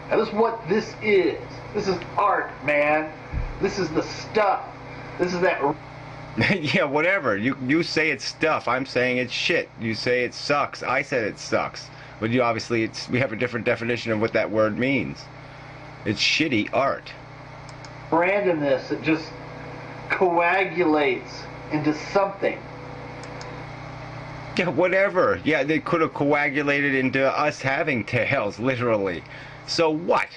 Now this is what this is. This is art, man. This is the stuff. This is that. Yeah, whatever. You say it's stuff. I'm saying it's shit. You say it sucks. I said it sucks. But you obviously, we have a different definition of what that word means. It's shitty art. Randomness that just coagulates into something. Yeah, whatever. Yeah, they could have coagulated into us having tails, literally. So what?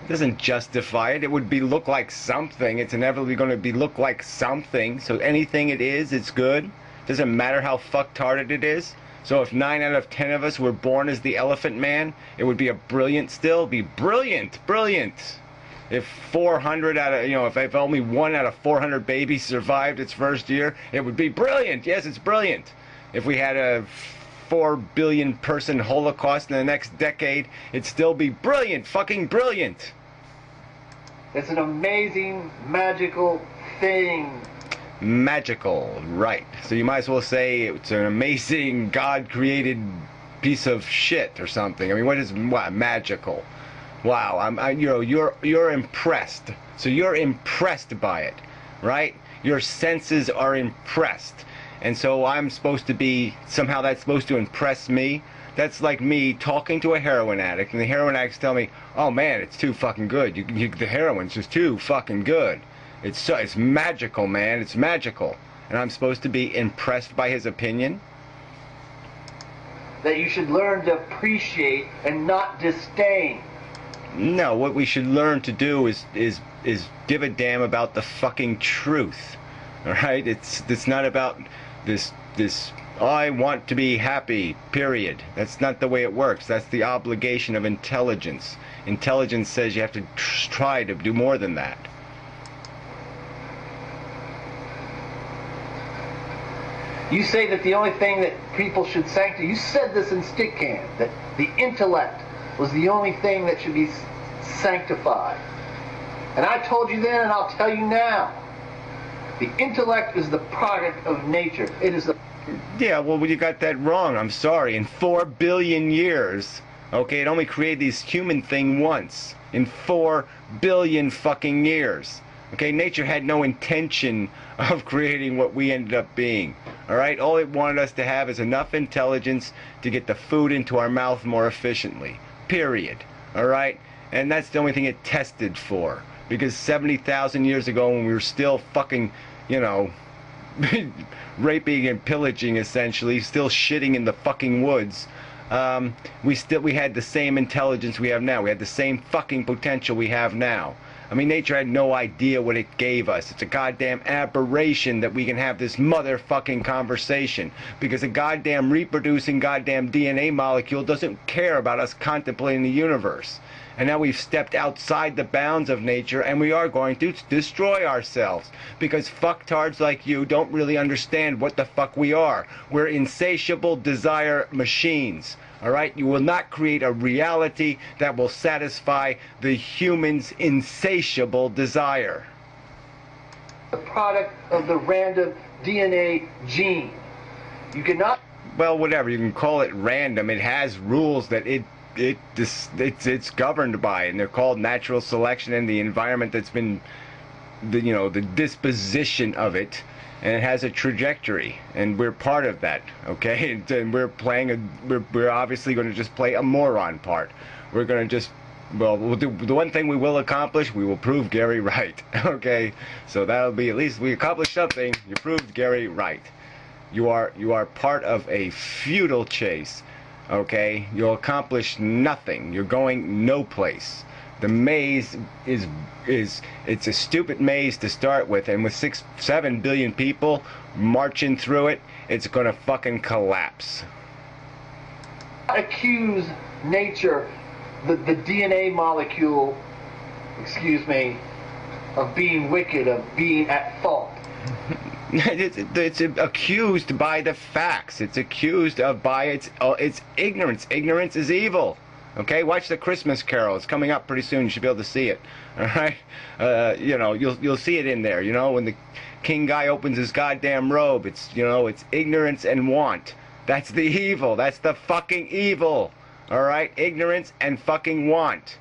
It doesn't justify it. It would look like something. It's inevitably going to look like something. So anything it is, it's good. Doesn't matter how fucktarded it is. So if 9 out of 10 of us were born as the Elephant Man, it would be a brilliant still. Be brilliant, brilliant. If 400 out of, if only 1 out of 400 babies survived its first year, it would be brilliant. Yes, it's brilliant. If we had a 4 billion person Holocaust in the next decade, it'd still be brilliant, fucking brilliant. It's an amazing, magical thing. Magical, right. So you might as well say it's an amazing, God-created piece of shit or something. I mean, what is magical? Wow, you're impressed. So you're impressed by it, right? Your senses are impressed. And so I'm supposed to be, somehow that's supposed to impress me. That's like me talking to a heroin addict, and the heroin addicts tell me, oh man, it's too fucking good. The heroin's just too fucking good. It's magical, man. It's magical. And I'm supposed to be impressed by his opinion? That you should learn to appreciate and not disdain. No, what we should learn to do is give a damn about the fucking truth. All right? It's not about this I want to be happy, period. That's not the way it works. That's the obligation of intelligence. Intelligence says you have to try to do more than that. You say that the only thing that people should sanctify, you said this in Stick Can, that the intellect was the only thing that should be sanctified. And I told you then, and I'll tell you now, the intellect is the product of nature. It is the... Yeah, well, you got that wrong. I'm sorry. In 4 billion years, okay, it only created this human thing once. In 4 billion fucking years. Okay, nature had no intention of creating what we ended up being. Alright, all it wanted us to have is enough intelligence to get the food into our mouth more efficiently. Period. Alright? And that's the only thing it tested for. Because 70,000 years ago, when we were still fucking, raping and pillaging, essentially, still shitting in the fucking woods, we had the same intelligence we have now. We had the same fucking potential we have now. I mean, nature had no idea what it gave us. It's a goddamn aberration that we can have this motherfucking conversation. Because a goddamn reproducing goddamn DNA molecule doesn't care about us contemplating the universe. And now we've stepped outside the bounds of nature, and we are going to destroy ourselves. Because fucktards like you don't really understand what the fuck we are. We're insatiable desire machines. Alright? You will not create a reality that will satisfy the human's insatiable desire. The product of the random DNA gene. You cannot... Well, whatever. You can call it random. It has rules that it's governed by, and they're called natural selection, and the environment that's been, the disposition of it. And it has a trajectory, and we're part of that, okay? And we're obviously going to just play a moron part. We're going to just, we'll do the one thing we will accomplish. We will prove Gary right, okay? So that'll be, at least we accomplished something. You proved Gary right. You are part of a futile chase, okay? You'll accomplish nothing. You're going no place. The maze it's a stupid maze to start with, and with 7 billion people marching through it, it's gonna fucking collapse. Accuse nature, the DNA molecule, excuse me, of being wicked, of being at fault. It's accused by the facts. It's accused of by its ignorance. Ignorance is evil. Okay, watch the Christmas Carol. It's coming up pretty soon. You should be able to see it. All right, you'll see it in there. When the king guy opens his goddamn robe, it's it's ignorance and want. That's the evil. That's the fucking evil. All right, ignorance and fucking want.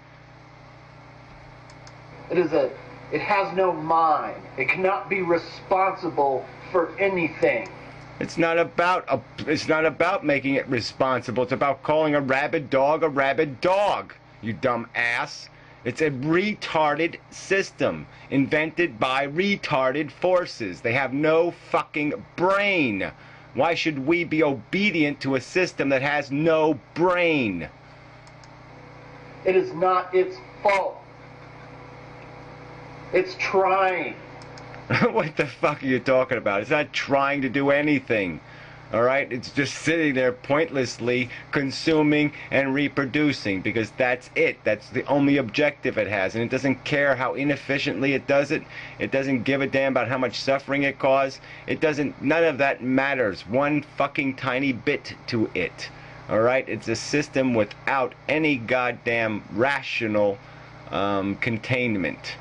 It has no mind. It cannot be responsible for anything. It's not about making it responsible. It's about calling a rabid dog, you dumb ass. It's a retarded system invented by retarded forces. They have no fucking brain. Why should we be obedient to a system that has no brain? It is not its fault. It's trying. What the fuck are you talking about? It's not trying to do anything. Alright? It's just sitting there pointlessly consuming and reproducing, because that's it. That's the only objective it has. And it doesn't care how inefficiently it does it. It doesn't give a damn about how much suffering it caused. None of that matters one fucking tiny bit to it. Alright? It's a system without any goddamn rational containment.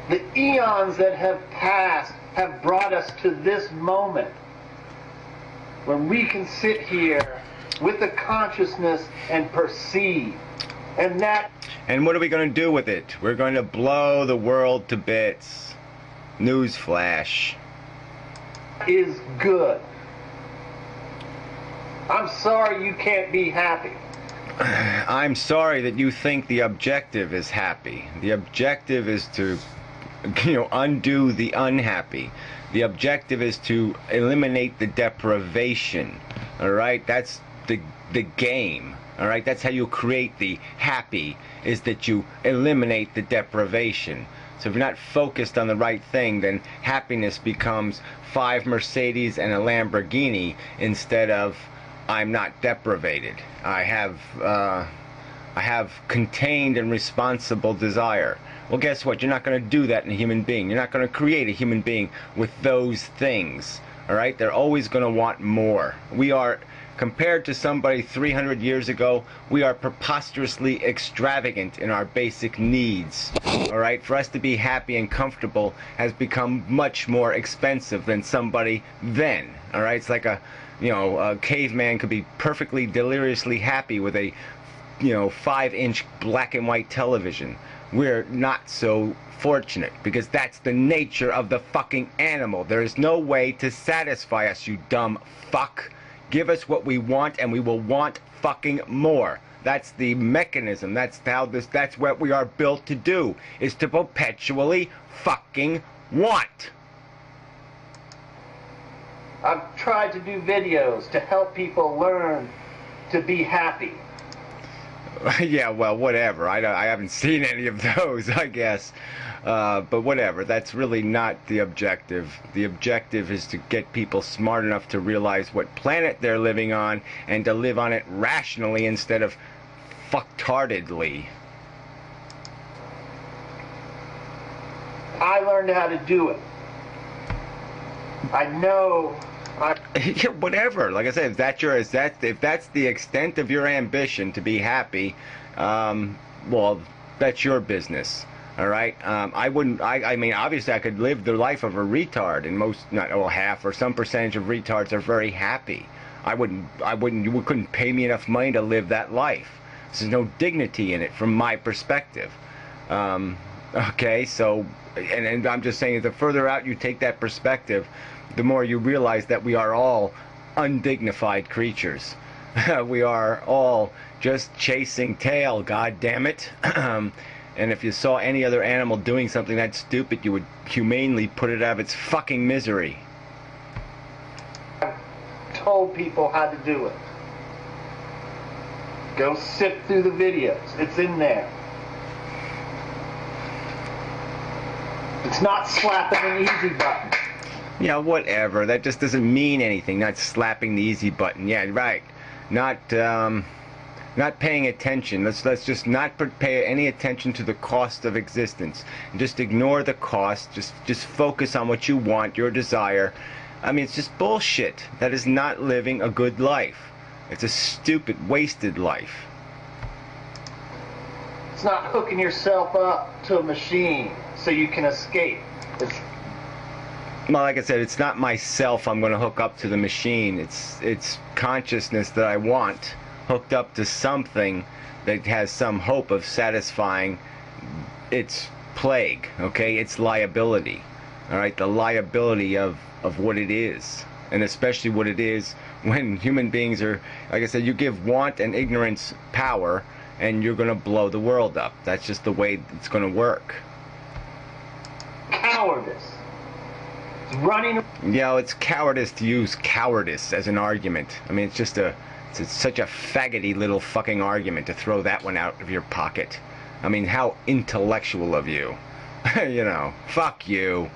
The eons that have passed have brought us to this moment when we can sit here with the consciousness and perceive. And what are we going to do with it? We're going to blow the world to bits. Newsflash. Is good. I'm sorry you can't be happy. I'm sorry that you think the objective is happy. The objective is to undo the unhappy. The objective is to eliminate the deprivation. Alright? That's the game. Alright? That's how you create the happy, is that you eliminate the deprivation. So if you're not focused on the right thing, then happiness becomes 5 Mercedes and a Lamborghini instead of I'm not deprivated. I have contained and responsible desire. Well, guess what? You're not going to do that in a human being. You're not going to create a human being with those things. Alright? They're always going to want more. We are, compared to somebody 300 years ago, we are preposterously extravagant in our basic needs. Alright? For us to be happy and comfortable has become much more expensive than somebody then. Alright? It's like a caveman could be perfectly deliriously happy with a 5-inch black and white television. We're not so fortunate, because that's the nature of the fucking animal. There is no way to satisfy us, you dumb fuck. Give us what we want and we will want fucking more. That's the mechanism. That's what we are built to do, is to perpetually fucking want. I've tried to do videos to help people learn to be happy. Yeah, well, whatever. I haven't seen any of those, I guess. But whatever. That's really not the objective. The objective is to get people smart enough to realize what planet they're living on and to live on it rationally instead of fucktardedly. I learned how to do it. I know. Yeah, whatever. Like I said, if that's the extent of your ambition to be happy, well, that's your business. All right. I mean, obviously, I could live the life of a retard, and half or some percentage of retards are very happy. You couldn't pay me enough money to live that life. There's no dignity in it from my perspective. Okay, so, and I'm just saying, the further out you take that perspective, the more you realize that we are all undignified creatures. We are all just chasing tail, god damn it. And if you saw any other animal doing something that stupid, you would humanely put it out of its fucking misery. I've told people how to do it. Go sift through the videos. It's in there. It's not slapping an easy button. Yeah, whatever. That just doesn't mean anything. Not slapping the easy button. Yeah, right. Not paying attention. Let's just not pay any attention to the cost of existence. Just ignore the cost. Just focus on what you want, your desire. I mean, it's just bullshit. That is not living a good life. It's a stupid, wasted life. It's not hooking yourself up to a machine so you can escape. Well, like I said, it's not myself I'm going to hook up to the machine. It's consciousness that I want hooked up to something that has some hope of satisfying its plague, okay? Its liability, all right? The liability of what it is, and especially what it is when human beings are, like I said, you give want and ignorance power, and you're going to blow the world up. That's just the way it's going to work. Cowardice. It's running. You know, it's cowardice to use cowardice as an argument. I mean, it's such a faggoty little fucking argument to throw that one out of your pocket. I mean, how intellectual of you. You know, fuck you.